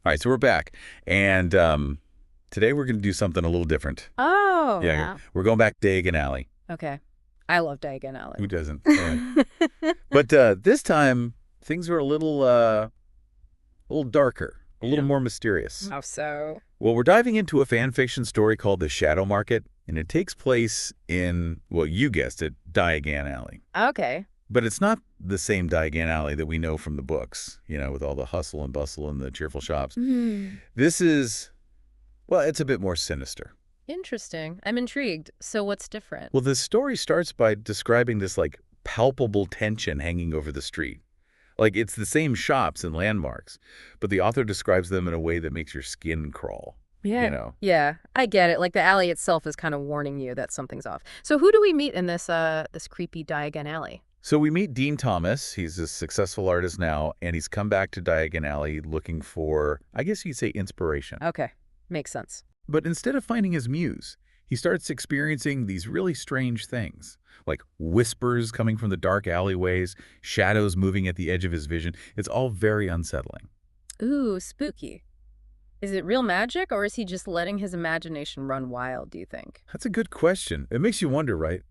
All right, so we're back. And today we're going to do something a little different. Oh, Yeah, wow. we're going back to Diagon Alley. Okay. I love Diagon Alley. Who doesn't? Right. But this time, things are a little darker, a little more mysterious. How so? Well, we're diving into a fan fiction story called The Shadow Market, and it takes place in, well, you guessed it, Diagon Alley. Okay. But it's not the same Diagon Alley that we know from the books, with all the hustle and bustle and the cheerful shops. This is, well, it's a bit more sinister. Interesting. I'm intrigued. So what's different? Well, the story starts by describing this, palpable tension hanging over the street. It's the same shops and landmarks, but the author describes them in a way that makes your skin crawl. Yeah. Yeah, I get it. Like the alley itself is kind of warning you that something's off. So who do we meet in this creepy Diagon Alley? So we meet Dean Thomas. He's a successful artist now, and he's come back to Diagon Alley looking for, I guess you'd say, inspiration. Okay. Makes sense. But instead of finding his muse, he starts experiencing these really strange things, like whispers coming from the dark alleyways, shadows moving at the edge of his vision. It's all very unsettling. Ooh, spooky. Is it real magic, or is he just letting his imagination run wild, do you think? That's a good question. It makes you wonder, right?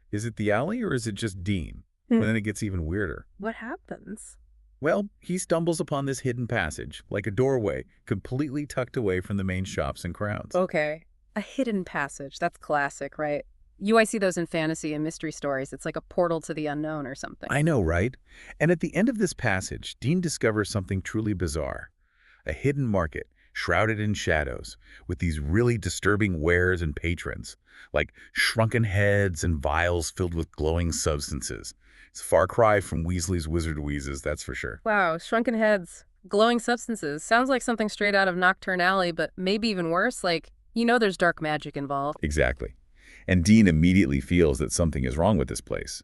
Is it the alley or is it just Dean? And then it gets even weirder. What happens? Well, he stumbles upon this hidden passage, like a doorway, completely tucked away from the main shops and crowds. Okay. A hidden passage. That's classic, right? I see those in fantasy and mystery stories. It's like a portal to the unknown or something. I know, right? And at the end of this passage, Dean discovers something truly bizarre. A hidden market, shrouded in shadows, with these really disturbing wares and patrons, like shrunken heads and vials filled with glowing substances. It's a far cry from Weasley's Wizard Wheezes, that's for sure. Wow, shrunken heads, glowing substances. Sounds like something straight out of Nocturne Alley, but maybe even worse. There's dark magic involved. Exactly. And Dean immediately feels that something is wrong with this place.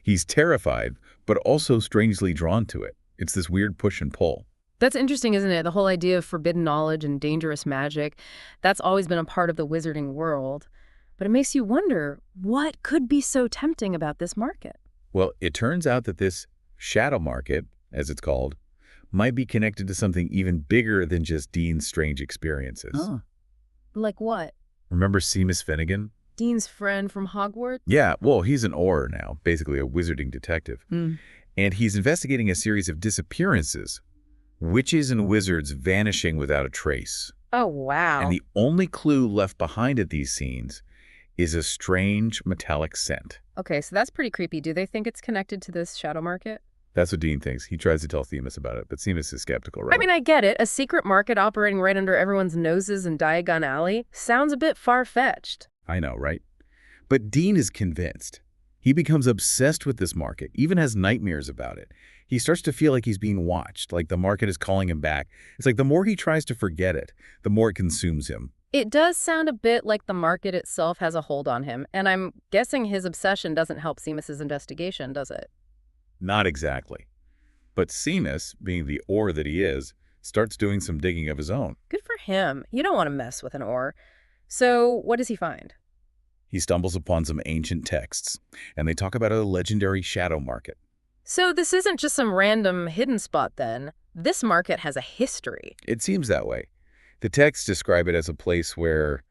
He's terrified, but also strangely drawn to it. It's this weird push and pull. That's interesting, isn't it? The whole idea of forbidden knowledge and dangerous magic, that's always been a part of the wizarding world. But it makes you wonder, what could be so tempting about this market? Well, it turns out that this shadow market, as it's called, might be connected to something even bigger than just Dean's strange experiences. Oh. Like what? Remember Seamus Finnigan? Dean's friend from Hogwarts? Yeah, well, he's an Auror now, basically a wizarding detective. And he's investigating a series of disappearances, witches and wizards vanishing without a trace. Oh, wow. And the only clue left behind at these scenes is a strange metallic scent. Okay, so that's pretty creepy. Do they think it's connected to this shadow market? That's what Dean thinks. He tries to tell Seamus about it, but Seamus is skeptical, right? I mean, I get it. A secret market operating right under everyone's noses in Diagon Alley sounds a bit far-fetched. I know, right? But Dean is convinced. He becomes obsessed with this market, even has nightmares about it. He starts to feel like he's being watched, like the market is calling him back. It's like the more he tries to forget it, the more it consumes him. It does sound a bit like the market itself has a hold on him, and I'm guessing his obsession doesn't help Seamus's investigation, does it? Not exactly. But Seamus, being the Auror that he is, starts doing some digging of his own. Good for him. You don't want to mess with an Auror. So what does he find? He stumbles upon some ancient texts, and they talk about a legendary shadow market. So this isn't just some random hidden spot then. This market has a history. It seems that way. The texts describe it as a place where,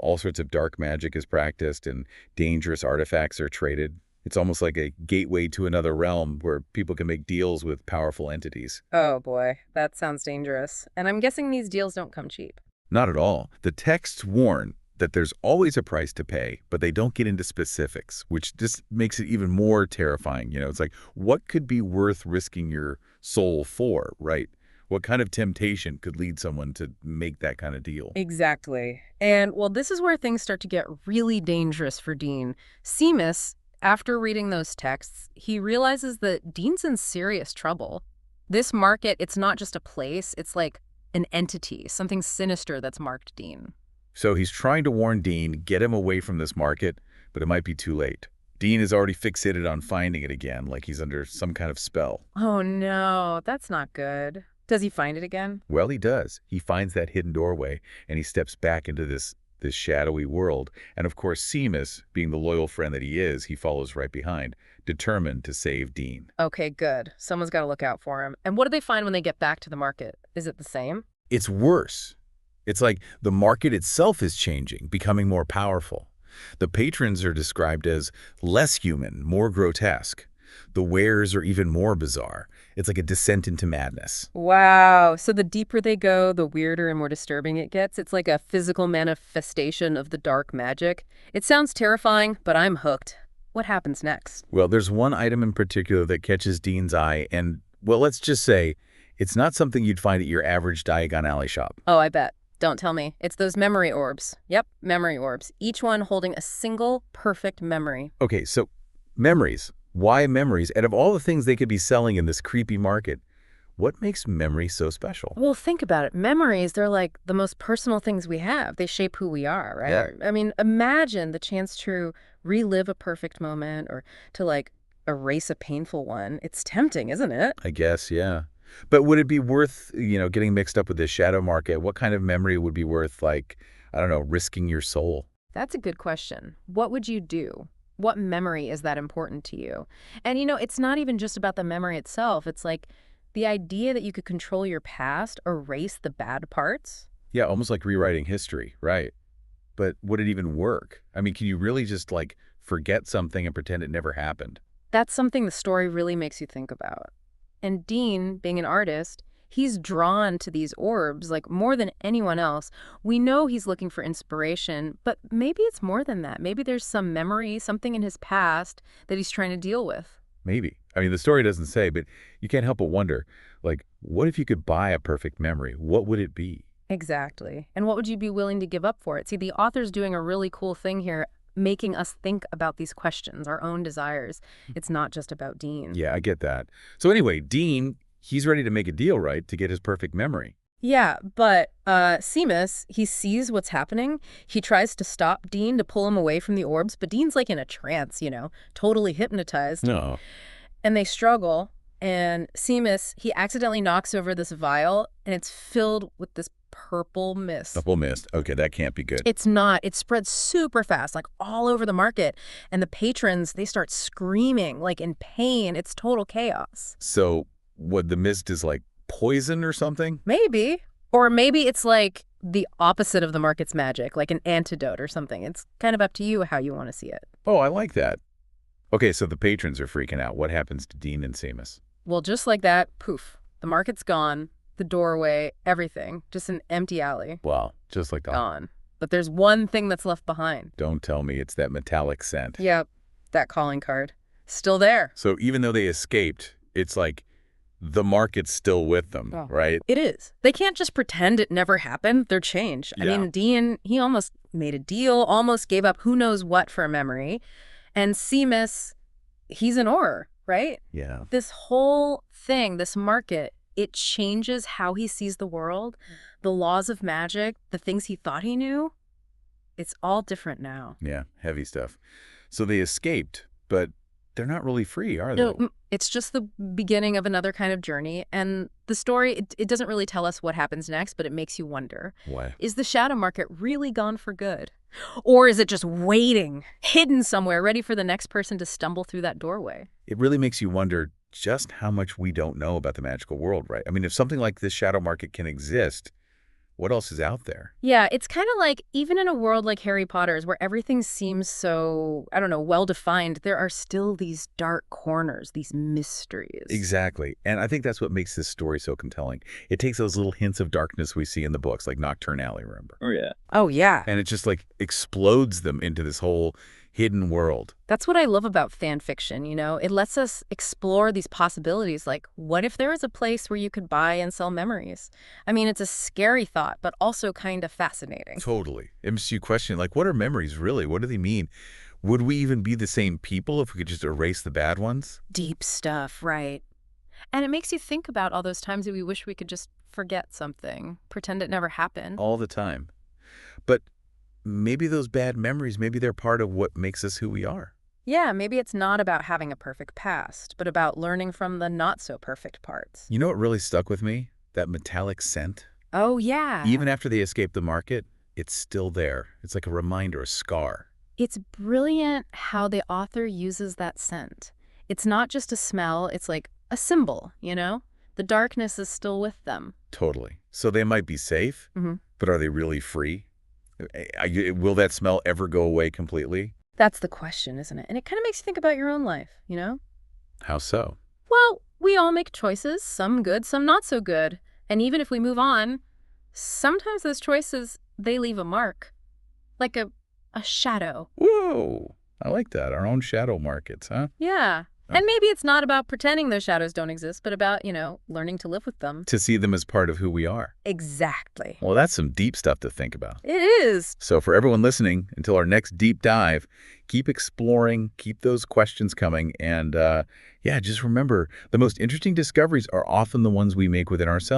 all sorts of dark magic is practiced and dangerous artifacts are traded. It's almost like a gateway to another realm where people can make deals with powerful entities. Oh boy, that sounds dangerous. And I'm guessing these deals don't come cheap. Not at all. The texts warn that there's always a price to pay, but they don't get into specifics, which just makes it even more terrifying. It's like, what could be worth risking your soul for, right? What kind of temptation could lead someone to make that kind of deal? Exactly. And, well, this is where things start to get really dangerous for Dean. Seamus, after reading those texts, he realizes that Dean's in serious trouble. This market, it's not just a place, it's like an entity, something sinister that's marked Dean. So he's trying to warn Dean, get him away from this market, but it might be too late. Dean is already fixated on finding it again, like he's under some kind of spell. Oh no, that's not good. Does he find it again? Well, he does. He finds that hidden doorway, and he steps back into this shadowy world. And of course, Seamus, being the loyal friend that he is, he follows right behind, determined to save Dean. Okay, good. Someone's got to look out for him. And what do they find when they get back to the market? Is it the same? It's worse. It's like the market itself is changing, becoming more powerful. The patrons are described as less human, more grotesque. The wares are even more bizarre. It's like a descent into madness. Wow. So the deeper they go, the weirder and more disturbing it gets. It's like a physical manifestation of the dark magic. It sounds terrifying, but I'm hooked. What happens next? Well, there's one item in particular that catches Dean's eye, and, well, let's just say it's not something you'd find at your average Diagon Alley shop. Oh, I bet. Don't tell me. It's those memory orbs. Yep, memory orbs. Each one holding a single perfect memory. Okay, so memories. Why memories? And of all the things they could be selling in this creepy market, what makes memory so special? Well, think about it. Memories, they're like the most personal things we have. They shape who we are, right? Yeah. I mean, imagine the chance to relive a perfect moment or to like erase a painful one. It's tempting, isn't it? I guess, yeah. But would it be worth, getting mixed up with this shadow market? What kind of memory would be worth, like, I don't know, risking your soul? That's a good question. What would you do? What memory is that important to you? And it's not even just about the memory itself. It's like the idea that you could control your past, erase the bad parts. Yeah, almost like rewriting history, right? But would it even work? I mean, can you really just, like, forget something and pretend it never happened? That's something the story really makes you think about. And Dean, being an artist, he's drawn to these orbs like more than anyone else. We know he's looking for inspiration, but maybe it's more than that. Maybe there's some memory, something in his past that he's trying to deal with. Maybe. I mean, the story doesn't say, but you can't help but wonder, like, what if you could buy a perfect memory? What would it be? Exactly. And what would you be willing to give up for it? See, the author's doing a really cool thing here, making us think about these questions, our own desires. It's not just about Dean. Yeah, I get that. So anyway, Dean, he's ready to make a deal, right, to get his perfect memory. Yeah, but Seamus, he sees what's happening. He tries to stop Dean, to pull him away from the orbs, but Dean's like in a trance, totally hypnotized. No. And they struggle, and Seamus, he accidentally knocks over this vial, and it's filled with this purple mist. Purple mist. Okay, that can't be good. It's not. It spreads super fast, like all over the market. And the patrons, they start screaming, like in pain. It's total chaos. So what, the mist is like poison or something? Maybe. Or maybe it's like the opposite of the market's magic, like an antidote or something. It's kind of up to you how you want to see it. Oh, I like that. Okay, so the patrons are freaking out. What happens to Dean and Seamus? Well, just like that, poof, the market's gone, the doorway, everything, just an empty alley. Well, just like that. Gone. But there's one thing that's left behind. Don't tell me it's that metallic scent. Yep, that calling card. Still there. So even though they escaped, it's like the market's still with them, right? It is. They can't just pretend it never happened. They're changed. Yeah. I mean, Dean, he almost made a deal, almost gave up who knows what for a memory. And Seamus, he's an Auror, right? Yeah. This whole thing, this market, it changes how he sees the world, the laws of magic, the things he thought he knew. It's all different now. Yeah, heavy stuff. So they escaped, but they're not really free, are they? No, it's just the beginning of another kind of journey. And the story, it doesn't really tell us what happens next, but it makes you wonder. Why? Is the shadow market really gone for good? Or is it just waiting, hidden somewhere, ready for the next person to stumble through that doorway? It really makes you wonder just how much we don't know about the magical world, right? I mean, if something like this shadow market can exist, what else is out there? Yeah, it's kind of like, even in a world like Harry Potter's, where everything seems so, I don't know, well-defined, there are still these dark corners, these mysteries. Exactly. And I think that's what makes this story so compelling. It takes those little hints of darkness we see in the books, like Nocturne Alley, remember? Oh, yeah. Oh, yeah. And it just like explodes them into this whole hidden world. That's what I love about fan fiction, It lets us explore these possibilities, like, what if there was a place where you could buy and sell memories? I mean, it's a scary thought, but also kind of fascinating. Totally. It makes you question, like, what are memories really? What do they mean? Would we even be the same people if we could just erase the bad ones? Deep stuff, right. And it makes you think about all those times that we wish we could just forget something, pretend it never happened. All the time. But maybe those bad memories, maybe they're part of what makes us who we are. Yeah, maybe it's not about having a perfect past, but about learning from the not-so-perfect parts. You know what really stuck with me? That metallic scent. Oh, yeah. Even after they escape the market, it's still there. It's like a reminder, a scar. It's brilliant how the author uses that scent. It's not just a smell, it's like a symbol, The darkness is still with them. Totally. So they might be safe, Hmm. but are they really free? Will that smell ever go away completely? That's the question, isn't it? And it kind of makes you think about your own life, you know? How so? Well, we all make choices, some good, some not so good. And even if we move on, sometimes those choices, they leave a mark. Like a shadow. Whoa! I like that. Our own shadow markets, huh? Yeah. And maybe it's not about pretending those shadows don't exist, but about, learning to live with them. To see them as part of who we are. Exactly. Well, that's some deep stuff to think about. It is. So for everyone listening, until our next deep dive, keep exploring, keep those questions coming, and yeah, just remember, the most interesting discoveries are often the ones we make within ourselves.